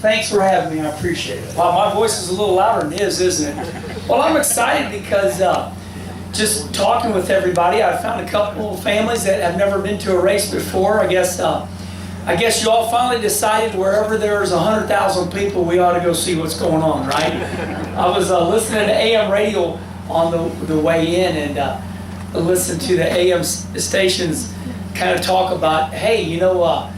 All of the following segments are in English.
Thanks for having me. I appreciate it. Wow, my voice is a little louder than his, isn't it? Well, I'm excited because just talking with everybody, I found a couple of families that have never been to a race before. I guess you all finally decided wherever there's 100,000 people, we ought to go see what's going on, right? I was listening to AM radio on the way in, and I listened to the AM stations kind of talk about, hey, you know,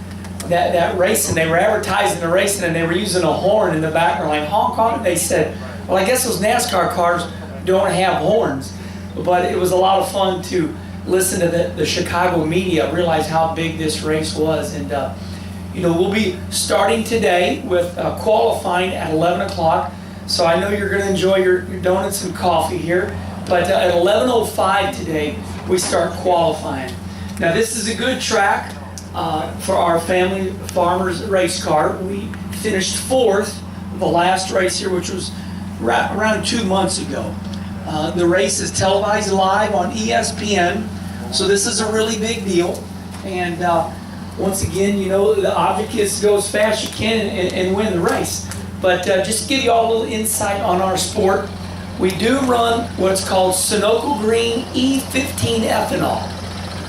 that racing, they were advertising the racing and they were using a horn in the background, like honk honk. They said, well, I guess those NASCAR cars don't have horns. But it was a lot of fun to listen to the Chicago media, realize how big this race was. And you know, we'll be starting today with qualifying at 11 o'clock. So I know you're going to enjoy your donuts and coffee here. But at 11:05 today, we start qualifying. Now this is a good track for our family farmers race car. We finished 4th the last race here, which was around 2 months ago. The race is televised live on ESPN, so this is a really big deal. And once again, you know, the object is to go as fast as you can and win the race. But just to give you all a little insight on our sport, we do run what's called Sunoco Green E15 ethanol.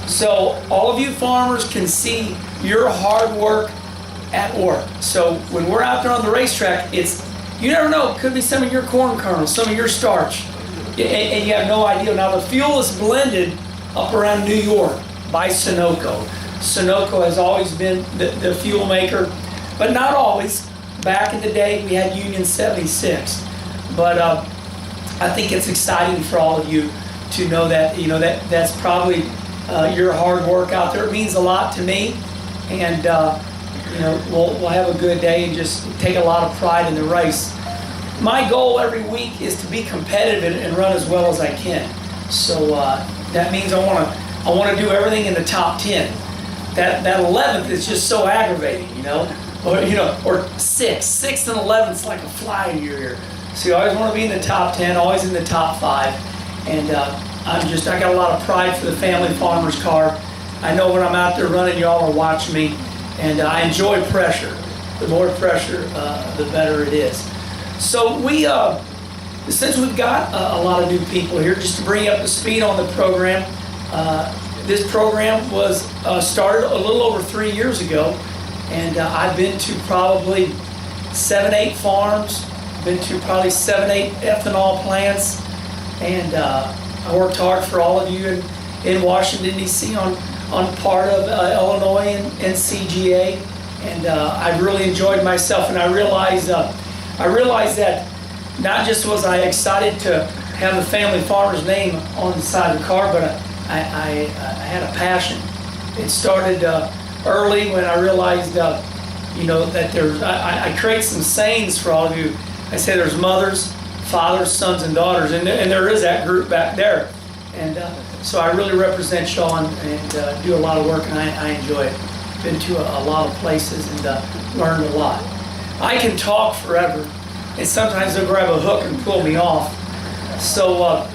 So all of you farmers can see your hard work at work. So when we're out there on the racetrack, you never know, it could be some of your corn kernels, some of your starch. And you have no idea. Now the fuel is blended up around New York by Sunoco. Sunoco has always been the fuel maker, but not always. Back in the day, we had Union 76. But I think it's exciting for all of you to know that, you know, that's probably your hard work out there. It means a lot to me, and you know, we'll have a good day and just take a lot of pride in the race. My goal every week is to be competitive and run as well as I can. So that means I want to do everything in the top 10. That 11th is just so aggravating, you know, or 6th and 11th is like a fly in your ear. So you always want to be in the top 10, always in the top 5, and I got a lot of pride for the family farmer's car. I know when I'm out there running, y'all are watching me, and I enjoy pressure. The more pressure, the better it is. So since we've got a lot of new people here, just to bring you up to speed on the program, this program was started a little over 3 years ago, and I've been to probably 7-8 farms, been to probably 7-8 ethanol plants, and I worked hard for all of you in Washington, D.C. on part of Illinois and CGA, and I've really enjoyed myself, and I realized that not just was I excited to have the family farmer's name on the side of the car, but I had a passion. It started early when I realized, you know, that I create some sayings for all of you. I say there's mothers, fathers, sons, and daughters, and there is that group back there. And so I really represent y'all and do a lot of work, and I enjoy it. Been to a lot of places and learned a lot. I can talk forever, and sometimes they'll grab a hook and pull me off. So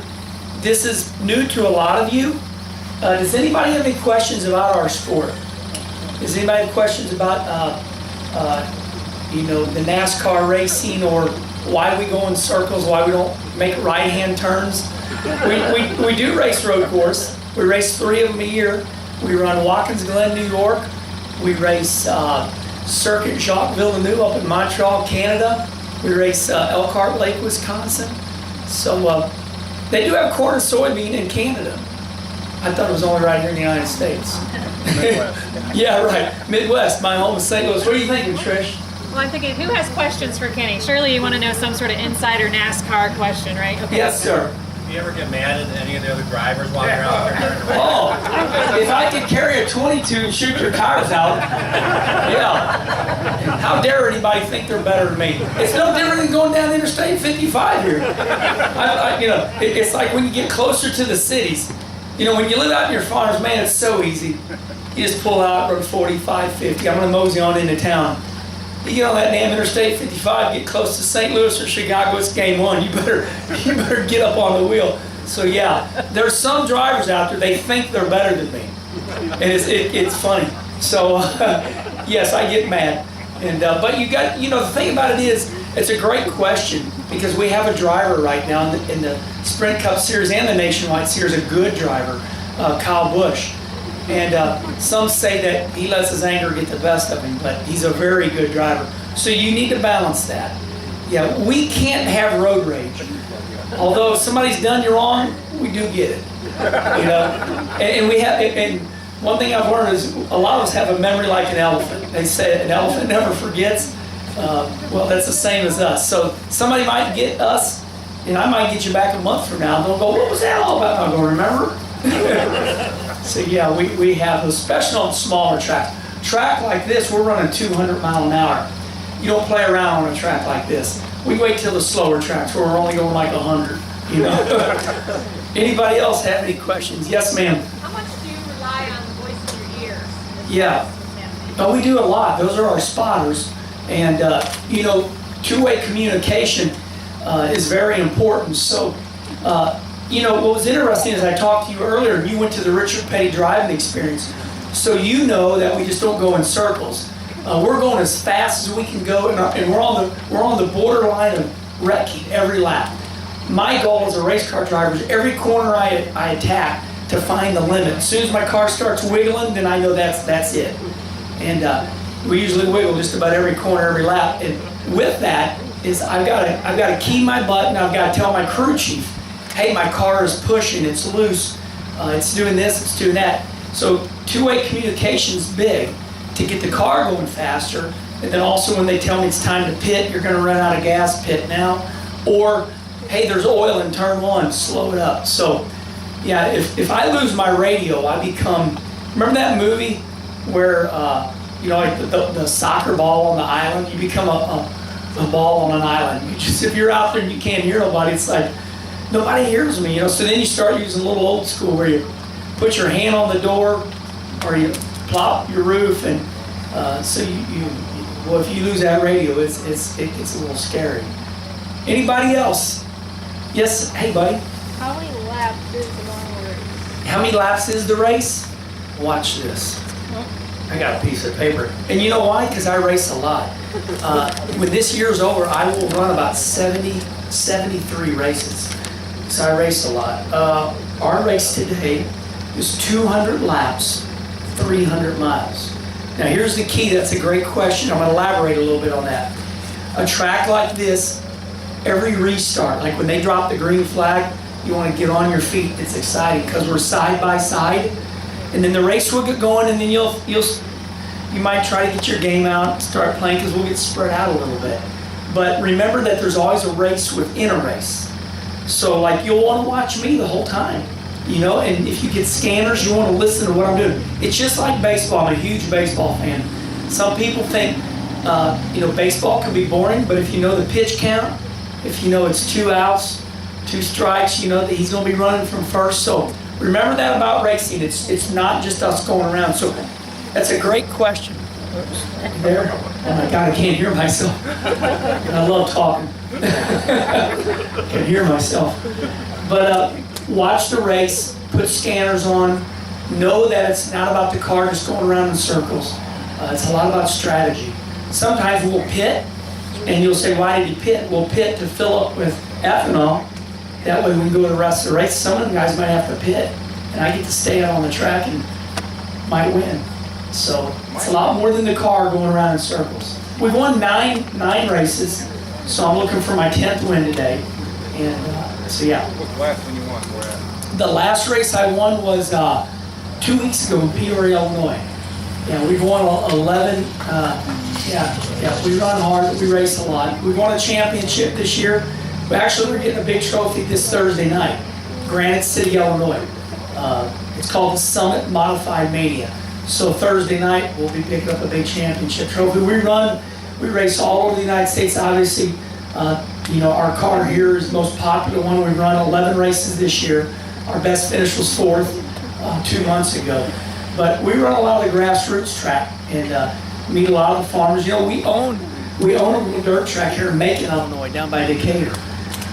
this is new to a lot of you. Does anybody have any questions about our sport? Does anybody have questions about you know, the NASCAR racing, or why we go in circles, why we don't make right-hand turns? We do race road course. We race 3 of them a year. We run Watkins Glen, New York. We race Circuit Jacques Villeneuve up in Montreal, Canada. We race Elkhart Lake, Wisconsin. So they do have corn and soybean in Canada. I thought it was only right here in the United States. Yeah, right. Midwest, my home is St. Louis. What are you thinking, Trish? Well, I'm thinking, who has questions for Kenny? Surely you want to know some sort of insider NASCAR question, right? Okay. Yes, sir. Do you ever get mad at any of the other drivers while you're out there? Oh, if I could carry a 22 and shoot your tires out, yeah. How dare anybody think they're better than me? It's no different than going down Interstate 55 here. You know, it's like when you get closer to the cities. You know, when you live out in your farms, man, it's so easy. You just pull out, run 45, 50. I'm going to mosey on into town. You get on that damn Interstate 55, get close to St. Louis or Chicago, it's game on. You better get up on the wheel. So yeah, there's some drivers out there, they think they're better than me. And it's funny. So yes, I get mad. And but you got, the thing about it is, it's a great question because we have a driver right now in the Sprint Cup Series and the Nationwide Series, a good driver, Kyle Busch. And some say that he lets his anger get the best of him, but he's a very good driver. So you need to balance that. Yeah, we can't have road rage. Although if somebody's done you wrong, we do get it. And we have. And one thing I've learned is a lot of us have a memory like an elephant. They say an elephant never forgets. Well, that's the same as us. So somebody might get us, and I might get you back a month from now, and they'll go, "What was that all about?" I'm going, "Remember?" So yeah, we have those, especially on smaller tracks. Track like this, we're running 200 mile an hour. You don't play around on a track like this. We wait till the slower tracks where we're only going like 100. Anybody else have any questions? Yes, ma'am. How much do you rely on the voice in your ears? Yeah. Oh, we do a lot. Those are our spotters. And, two-way communication is very important. So, what was interesting is I talked to you earlier, and you went to the Richard Petty driving experience. So you know that we just don't go in circles. We're going as fast as we can go, and we're on the borderline of wreck heat every lap. My goal as a race car driver is every corner I attack to find the limit. As soon as my car starts wiggling, then I know that's it. And we usually wiggle just about every corner, every lap. And with that is I've got to key my button. I've got to tell my crew chief, hey, my car is pushing, it's loose, it's doing this, it's doing that. So two-way communication is big to get the car going faster. And then also when they tell me it's time to pit, you're going to run out of gas, pit now. Or, hey, there's oil in turn one, slow it up. So, yeah, if I lose my radio, I become, remember that movie where, like the soccer ball on the island? You become a ball on an island. If you're out there and you can't hear nobody, it's like, nobody hears me, So then you start using a little old school where you put your hand on the door or you plop your roof, and so if you lose that radio, it gets a little scary. Anybody else? Yes, hey buddy. How many laps is the long race? How many laps is the race? Watch this. I got a piece of paper. And you know why? Because I race a lot. When this year's over, I will run about 73 races. So I race a lot. Our race today is 200 laps, 300 miles. Now here's the key. That's a great question. I'm going to elaborate a little bit on that. A track like this, every restart, like when they drop the green flag, you want to get on your feet. It's exciting because we're side by side. And then the race will get going, and then you might try to get your game out, start playing, because we'll get spread out a little bit. But remember that there's always a race within a race. So like you'll want to watch me the whole time, and if you get scanners, you want to listen to what I'm doing. It's just like baseball. I'm a huge baseball fan. Some people think, baseball can be boring, but if you know the pitch count, if you know it's 2 outs, 2 strikes, you know that he's going to be running from first. So remember that about racing. It's not just us going around. So that's a great question. Oops. There. Oh my God, I can't hear myself. And I love talking. I can hear myself. But watch the race, put scanners on, know that it's not about the car just going around in circles. It's a lot about strategy. Sometimes we'll pit, and you'll say, why did you pit? We'll pit to fill up with ethanol. That way we can go to the rest of the race. Some of the guys might have to pit, and I get to stay out on the track and might win. So it's a lot more than the car going around in circles. We've won nine races, so I'm looking for my 10th win today. And so yeah. What's the last one you won? Where at? The last race I won was 2 weeks ago in Peoria, Illinois. Yeah, we've won 11. We run hard. We race a lot. We won a championship this year. We're getting a big trophy this Thursday night, Granite City, Illinois. It's called the Summit Modified Mania. So Thursday night we'll be picking up a big championship trophy. We race all over the United States. Obviously, our car here is the most popular one. We've run 11 races this year. Our best finish was 4th 2 months ago. But we run a lot of the grassroots track and meet a lot of the farmers. We own a little dirt track here in Macon, Illinois, down by Decatur.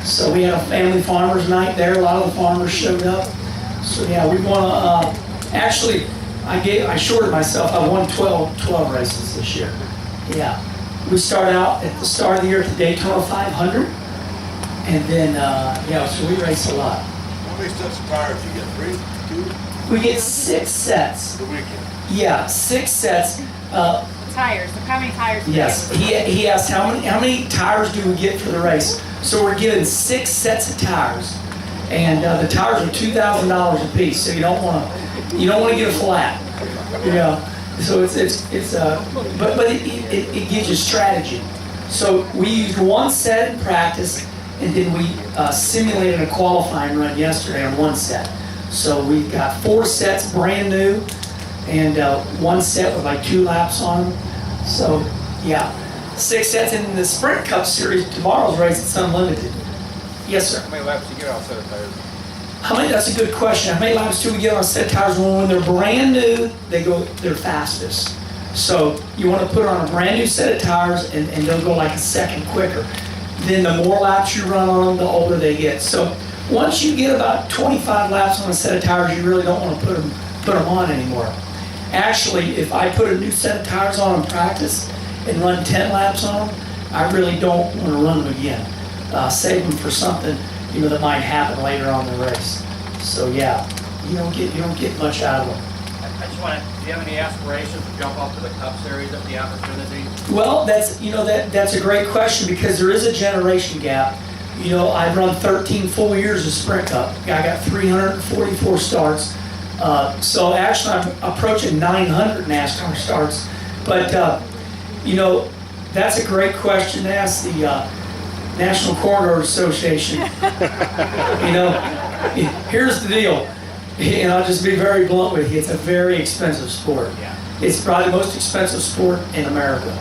So we had a family farmers night there. A lot of the farmers showed up. So yeah, we won. Actually, I shorted myself. I won 12 races this year. Yeah. we start out at the start of the year at the Daytona 500. And then, so we race a lot. How many sets of tires you get? 3, 2? We get 6 sets. The weekend. Yeah, 6 sets. Tires. How many tires? do Yes, you get? he asked how many tires do we get for the race? So we're given 6 sets of tires, and the tires are $2,000 a piece. So you don't want to get a flat, you know. So but it gives you strategy. So we used 1 set in practice, and then we simulated a qualifying run yesterday on 1 set. So we've got 4 sets brand new, and 1 set with like 2 laps on them. So, yeah. 6 sets in the Sprint Cup Series. Tomorrow's race, it's unlimited. Yes, sir. How many laps do you get on a set of tires? That's a good question. How many laps do we get on a set of tires? Well, when they're brand new, they're fastest. So you want to put on a brand new set of tires, and they'll go like a second quicker. Then the more laps you run on them, the older they get. So once you get about 25 laps on a set of tires, you really don't want to put them on anymore. Actually, if I put a new set of tires on in practice and run 10 laps on them, I really don't want to run them again. Save them for something, that might happen later on in the race. So yeah, you don't get much out of them. I just want to, do you have any aspirations to jump up to the Cup Series if the opportunity? Well, that's a great question, because there is a generation gap. I've run 13 full years of Sprint Cup. I got 344 starts. So actually I'm approaching 900 NASCAR starts. But, that's a great question to ask the National Corridor Association. Here's the deal, and I'll just be very blunt with you. It's a very expensive sport. Yeah. It's probably the most expensive sport in America.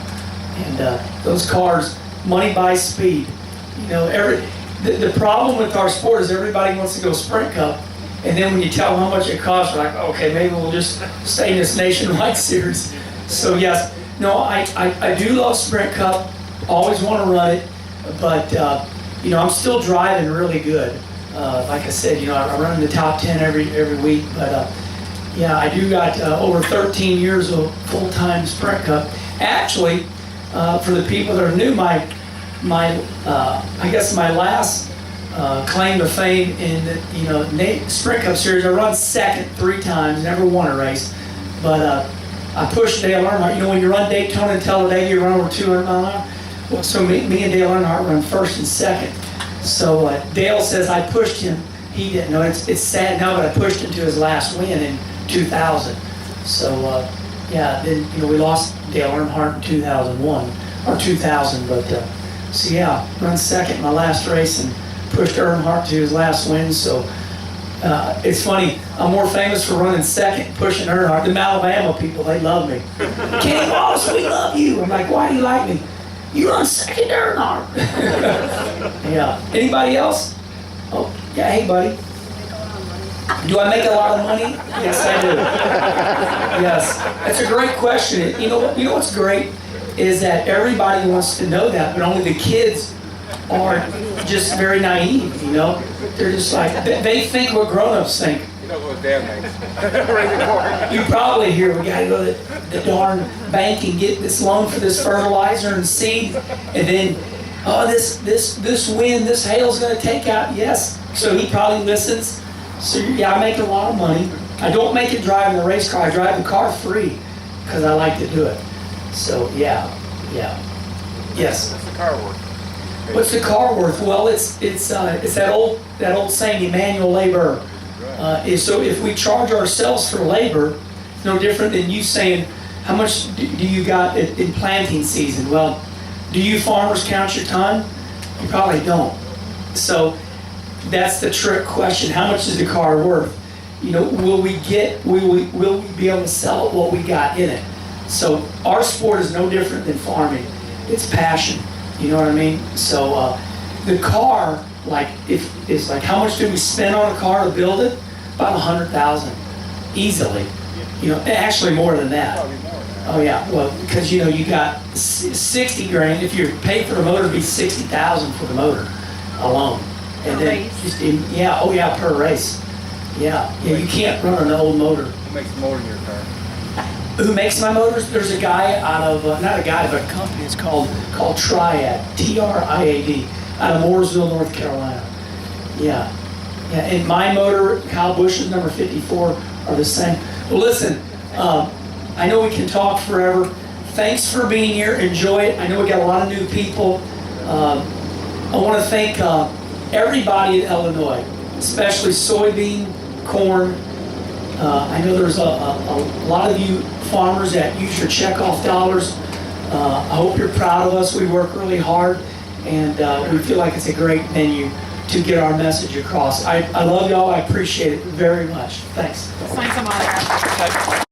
And those cars, money buys speed. The problem with our sport is everybody wants to go Sprint Cup. And then when you tell them how much it costs, they're like, okay, maybe we'll just stay in this nationwide series. So yes, no, I do love Sprint Cup, always want to run it, but I'm still driving really good. Like I said, I run in the top 10 every week, but I do got over 13 years of full-time Sprint Cup. Actually, for the people that are new, my last claim to fame in the Sprint Cup Series, I run second 3 times, never won a race, but I pushed Dale Earnhardt. When you run Daytona and Talladega, you run over 200 miles an hour. Well, so me and Dale Earnhardt run first and second. So Dale says I pushed him. He didn't know. It's sad now, but I pushed him to his last win in 2000. So then we lost Dale Earnhardt in 2001 or 2000, but so yeah, run second in my last race and pushed Earnhardt to his last win. So it's funny, I'm more famous for running second, pushing Earnhardt. The Alabama people, they love me. Kenny Wallace, we love you. I'm like, why do you like me? You run second, Earnhardt. Yeah. Anybody else? Oh, yeah. Hey, buddy. Do I make a lot of money? Yes, I do. Yes. That's a great question. You know what's great is that everybody wants to know that, but only the kids are just very naive, They're just like, they think what grown-ups think. You know what Dad makes. You probably hear, we gotta go to the darn bank and get this loan for this fertilizer and seed, and then, this wind, this hail's gonna take out, yes. So he probably listens. So yeah, I make a lot of money. I don't make it driving the race car. I drive the car free because I like to do it. So yeah. Yes. What's the car worth? What's the car worth? Well, it's that old saying, Emmanuel labor. So if we charge ourselves for labor, it's no different than you saying, how much do you got in planting season? Well, do you farmers count your time? You probably don't. So that's the trick question. How much is the car worth? Will we be able to sell it what we got in it? So our sport is no different than farming. It's passion. You know what I mean? So the car, it's like how much do we spend on a car to build it? About $100,000, easily. Actually more than that. Oh yeah, well, because you got 60 grand. If you're paid for the motor, it'd be 60,000 for the motor alone. And Per then race? Per race. Yeah, you can't run an old motor. Who makes the motor in your car? who makes my motors? There's a guy out of, not a guy, but a company. It's called Triad, Triad, out of Mooresville, North Carolina. Yeah. Yeah, and my motor, Kyle Busch's number 54, are the same. Well, listen, I know we can talk forever. Thanks for being here. Enjoy it. I know we got a lot of new people. I want to thank everybody in Illinois, especially soybean, corn. I know there's a lot of you farmers that use your checkoff dollars. I hope you're proud of us. We work really hard, and we feel like it's a great venue to get our message across. I love y'all. I appreciate it very much. Thanks. Sign some autographs.